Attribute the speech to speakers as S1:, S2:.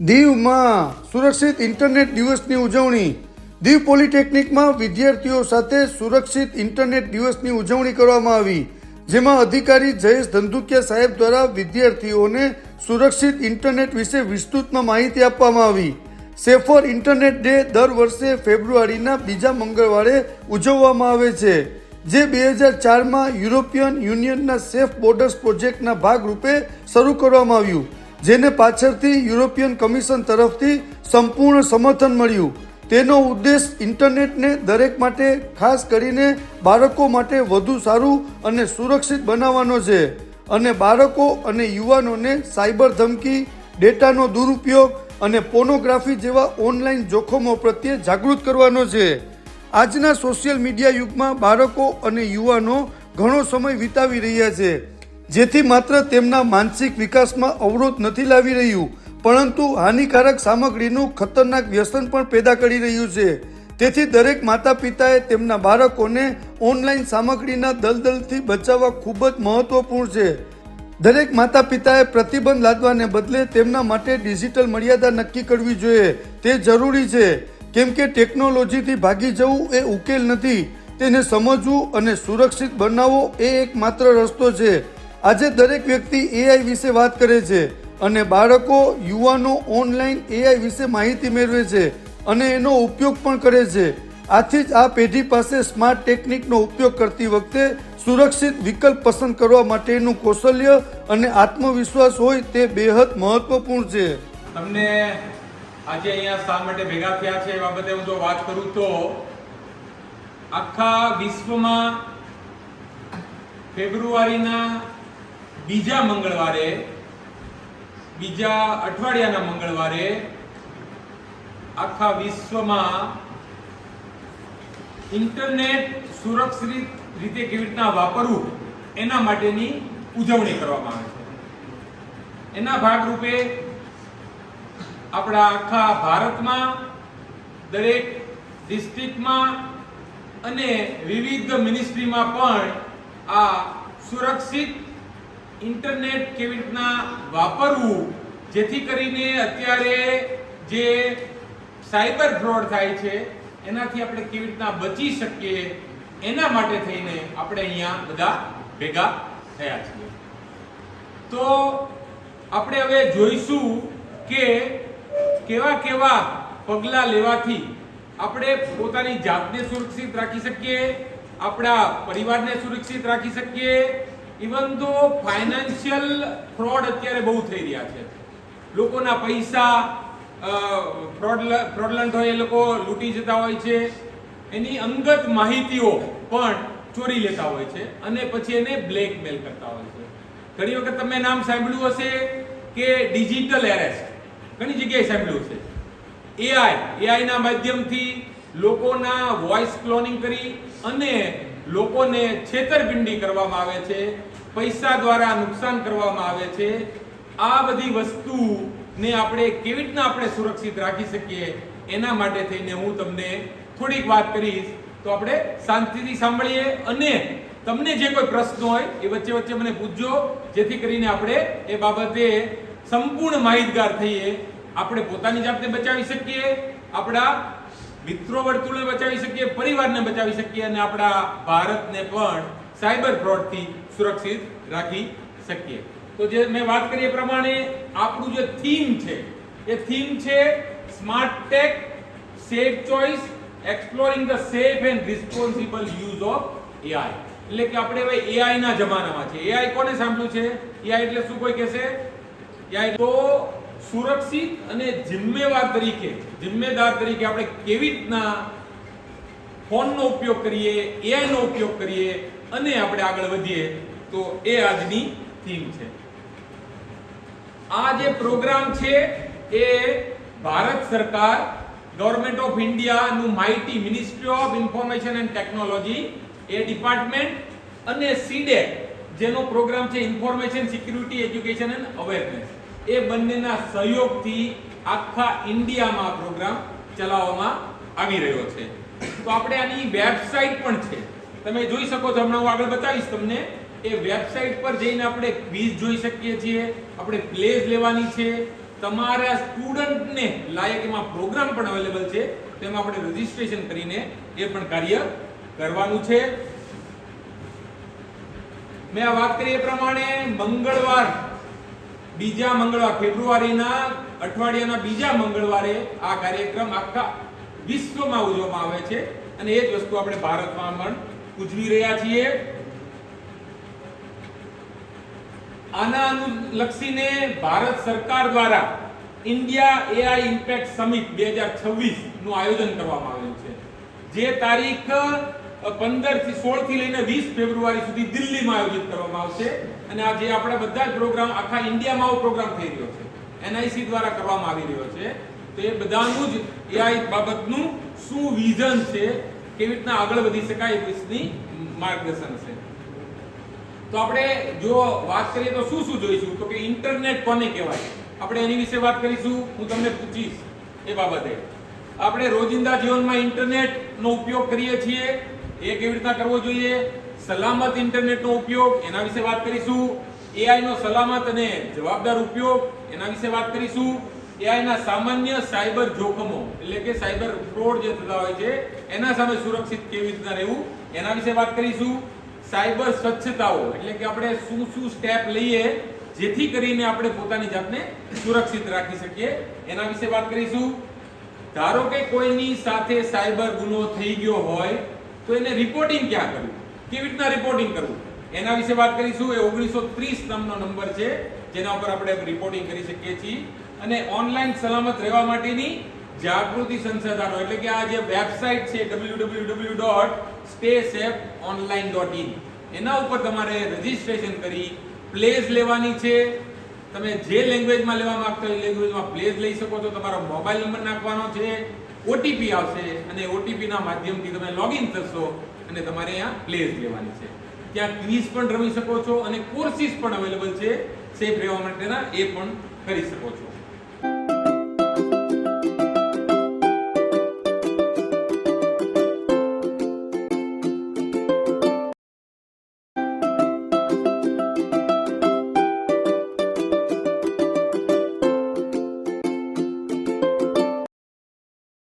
S1: દીવમાં સુરક્ષિત ઇન્ટરનેટ દિવસની ઉજવણી. દીવ પોલિટેકનિકમાં વિદ્યાર્થીઓ સાથે સુરક્ષિત ઇન્ટરનેટ દિવસની ઉજવણી કરવામાં આવી, જેમાં અધિકારી જયેશ ધંધુકિયા સાહેબ દ્વારા વિદ્યાર્થીઓને સુરક્ષિત ઇન્ટરનેટ વિશે વિસ્તૃતમાં માહિતી આપવામાં આવી. સેફર ઇન્ટરનેટ ડે દર વર્ષે ફેબ્રુઆરીના બીજા મંગળવારે ઉજવવામાં આવે છે, જે 2004માં યુરોપિયન યુનિયનના સેફ બોર્ડર્સ પ્રોજેક્ટના ભાગરૂપે શરૂ કરવામાં આવ્યું, જેને પાછળથી યુરોપિયન કમિશન તરફથી સંપૂર્ણ સમર્થન મળ્યું. તેનો ઉદ્દેશ ઇન્ટરનેટને દરેક માટે, ખાસ કરીને બાળકો માટે વધુ સારું અને સુરક્ષિત બનાવવાનો છે અને બાળકો અને યુવાનોને સાયબર ધમકી, ડેટાનો દુરુપયોગ અને પોર્નોગ્રાફી જેવા ઓનલાઈન જોખમો પ્રત્યે જાગૃત કરવાનો છે. આજના સોશિયલ મીડિયા યુગમાં બાળકો અને યુવાનો ઘણો સમય વિતાવી રહ્યા છે, જેથી માત્ર તેમના માનસિક વિકાસમાં અવરોધ નથી લાવી રહ્યું, પરંતુ હાનિકારક સામગ્રીનું ખતરનાક વ્યસન પણ પેદા કરી રહ્યું છે. તેથી દરેક માતા પિતાએ તેમના બાળકોને ઓનલાઈન સામગ્રીના દલદલથી બચાવવા ખૂબ જ મહત્વપૂર્ણ છે. દરેક માતા પિતાએ પ્રતિબંધ લાદવાને બદલે તેમના માટે ડિજિટલ મર્યાદા નક્કી કરવી જોઈએ. તે જરૂરી છે, કેમ કે ટેકનોલોજીથી ભાગી જવું એ ઉકેલ નથી. તેને સમજવું અને સુરક્ષિત બનાવવો એ એકમાત્ર રસ્તો છે. આજે દરેક વ્યક્તિ એઆઈ વિશે વાત કરે છે અને બાળકો, યુવાનો ઓનલાઈન એઆઈ વિશે માહિતી મેળવે છે અને એનો ઉપયોગ પણ કરે છે. આથી જ આ પેઢી પાસે સ્માર્ટ ટેકનિકનો ઉપયોગ કરતી વખતે સુરક્ષિત વિકલ્પ પસંદ કરવા માટેનું કૌશલ્ય અને આત્મવિશ્વાસ હોય તે બેહદ મહત્વપૂર્ણ છે.
S2: તમને આજે અહીંયા શા માટે ભેગા થયા છે એ બાબતે હું જો વાત કરું તો આખા વિશ્વમાં ફેબ્રુઆરીના બીજા મંગળવારે, બીજા અઠવાડિયાના મંગળવારે આખા વિશ્વમાં ઇન્ટરનેટ સુરક્ષિત રીતે કેવી રીતના વાપરવું એના માટેની ઉજવણી કરવામાં આવે છે. એના ભાગરૂપે આપણા આખા ભારતમાં દરેક ડિસ્ટ્રિક્ટમાં અને વિવિધ મિનિસ્ટ્રીમાં પણ આ સુરક્ષિત ઇન્ટરનેટ કેવી રીતના વાપરવું, જેથી કરીને અત્યારે જે સાયબર ફ્રોડ થાય છે એનાથી આપણે કેવી રીતના બચી શકીએ એના માટે થઈને આપણે અહીંયા બધા ભેગા થયા છીએ. તો આપણે હવે જોઈશું કે કેવા કેવા પગલાં લેવાથી આપણે પોતાની જાતને સુરક્ષિત રાખી શકીએ, આપણા પરિવારને સુરક્ષિત રાખી શકીએ. ઇવન તો ફાઇનાન્શિયલ ફ્રોડ અત્યારે બહુ થઈ રહ્યા છે. લોકોના પૈસા ફ્રોડલન્ટ હોય એ લોકો લૂંટી જતા હોય છે, એની અંગત માહિતીઓ પણ ચોરી લેતા હોય છે અને પછી એને બ્લેકમેલ કરતા હોય છે. ઘણી વખત તમે નામ સાંભળ્યું હશે કે ડિજિટલ એરેસ્ટ, ઘણી જગ્યાએ સાંભળ્યું છે. એઆઈના માધ્યમથી લોકોના વોઇસ ક્લોનિંગ કરી અને લોકોને છેતરપિંડી કરવામાં આવે છે, પૈસા દ્વારા નુકસાન કરવામાં આવે છે. આ બધી વસ્તુને આપણે કેવી રીતના આપણે સુરક્ષિત રાખી શકીએ એના માટે થઈને હું તમને થોડીક વાત કરીશ. તો આપણે શાંતિથી સાંભળીએ અને તમને જે કોઈ પ્રશ્ન હોય એ વચ્ચે વચ્ચે મને પૂછજો, જેથી કરીને આપણે એ બાબતે સંપૂર્ણ માહિતગાર થઈએ. આપણે પોતાની જાતને બચાવી શકીએ, આપણા મિત્રો વર્તુળને બચાવી શકીએ, પરિવારને બચાવી શકીએ અને આપણા ભારતને પણ સાયબર ફ્રોડથી સુરક્ષિત રાખી શકીએ. તો જે મેં વાત કરી એ પ્રમાણે આપણું જે થીમ છે એ થીમ છે smart tech, safe choice, exploring the safe and responsible use of AI. એટલે કે આપણે હવે એઆઈ ના જમાનામાં છે. એઆઈ કોને સાંભળ્યું છે? એઆઈ એટલે શું કોઈ કહેશે? એઆઈ તો સુરક્ષિત અને જિમ્મેદાર તરીકે આપણે કેવી રીતના ફોનનો ઉપયોગ કરીએ, એઆઈનો ઉપયોગ કરીએ અને આપણે આગળ વધીએ, તો એ આજની થીમ છે. આ જે પ્રોગ્રામ છે એ ભારત સરકાર, ગવર્મેન્ટ ઓફ ઇન્ડિયાનું MeitY ministry of information and technology એ ડિપાર્ટમેન્ટ અને સીડેક જેનો પ્રોગ્રામ છે information security education and awareness, એ બંનેના સહયોગથી આખા ઇન્ડિયામાં પ્રોગ્રામ ચલાવવામાં આવી રહ્યો છે. તો આપણે આની વેબસાઇટ પણ છે, તમે જોઈ શકો છો. હમણાં હું આગળ બતાવીશ તમને. એ વેબસાઇટ પર જઈને આપણે ક્વિઝ જોઈ શકીએ છીએ, આપણે પ્લેઝ લેવાની છે તમારા સ્ટુડન્ટને લાયક એમાં પ્રોગ્રામ પણ અવેલેબલ છે, તેમાં આપણે રજીસ્ટ્રેશન કરીને એ પણ કાર્ય કરવાનું છે. મેં આ વાત કરી એ પ્રમાણે બીજા મંગળવાર ફેબ્રુઆરીના અઠવાડિયાના બીજા મંગળવારે આ કાર્યક્રમ આખા વિશ્વમાં ઉજવવામાં આવે છે અને એ જ વસ્તુ આપણે ભારતમાં પણ ઉજવી રહ્યા છીએ. આના અનુલક્ષીને ભારત સરકાર દ્વારા ઇન્ડિયા એઆઈ ઇમ્પેક્ટ સમિટ 2026 નું આયોજન કરવામાં આવેલું છે, જે તારીખ 16 થી લઈને 20 ફેબ્રુઆરી સુધી દિલ્હીમાં આયોજિત કરવામાં આવશે. અને આ જે આપણા બધા જ પ્રોગ્રામ આખા ઇન્ડિયામાં આવો પ્રોગ્રામ થઈ રહ્યો છે, એનઆઈસી દ્વારા કરવામાં આવી રહ્યો છે. તો એ બધાનું જ એઆઈ બાબતનું શું વિઝન છે, કેવી રીતના આગળ વધી શકાય એ વિશેની માર્ગદર્શન છે. તો આપણે જો વાત કરીએ તો શું શું જોઈશું, તો કે ઇન્ટરનેટ કોને કહેવાય, આપણે એની વિશે વાત કરીશું. હું તમને પૂછીશ એ બાબતે. આપણે રોજિંદા જીવનમાં ઇન્ટરનેટનો ઉપયોગ કરીએ છીએ, એ કેવી રીતના કરવો જોઈએ. સલામત ઇન્ટરનેટનો ઉપયોગ, એના વિશે વાત કરીશું. એઆઈ નો સલામત અને જવાબદાર ઉપયોગ, એના વિશે વાત કરીશું. એઆઈ ના સામાન્ય સાયબર જોખમો, એટલે કે સાયબર ફ્રોડ જે થતા હોય છે એના સામે સુરક્ષિત કેવી રીતના રહેવું, એના વિશે વાત કરીશું. સાયબર સ્વચ્છતાઓ, એટલે કે આપણે શું શું સ્ટેપ લઈએ જેથી કરીને આપણે પોતાની જાતને સુરક્ષિત રાખી શકીએ, એના વિશે વાત કરીશું. ધારો કે કોઈની સાથે સાયબર ગુનો થઈ ગયો હોય તો એને રિપોર્ટિંગ ક્યાં કરવું, કેવી રીતના રિપોર્ટિંગ કરવું, એના વિશે વાત કરીશું. એ 1930 નામનો નંબર છે જેના ઉપર આપણે રિપોર્ટિંગ કરી શકીએ છીએ. અને ઓનલાઈન સલામત રહેવા માટેની જાગૃતિ સંસાધનો, એટલે કે આ જે વેબસાઇટ છે www.staysafe.online.in, એના ઉપર તમારે રજીસ્ટ્રેશન કરી પ્લેઝ લેવાની છે. તમે જે લેંગ્વેજમાં લેવા માંગતા હોય એ લેંગ્વેજમાં પ્લેઝ લઈ શકો છો. તમારો મોબાઈલ નંબર નાખવાનો છે, ઓટીપી આવશે અને ઓટીપી ના માધ્યમથી તમે લોગિન થશો અને તમારે અહીંયા પ્લેઝ લેવાની છે. ત્યાં ક્વિઝ પણ રમી શકો છો અને કોર્સિસ પણ અવેલેબલ છે સેફ રહેવા માટેના, એ પણ કરી શકો છો.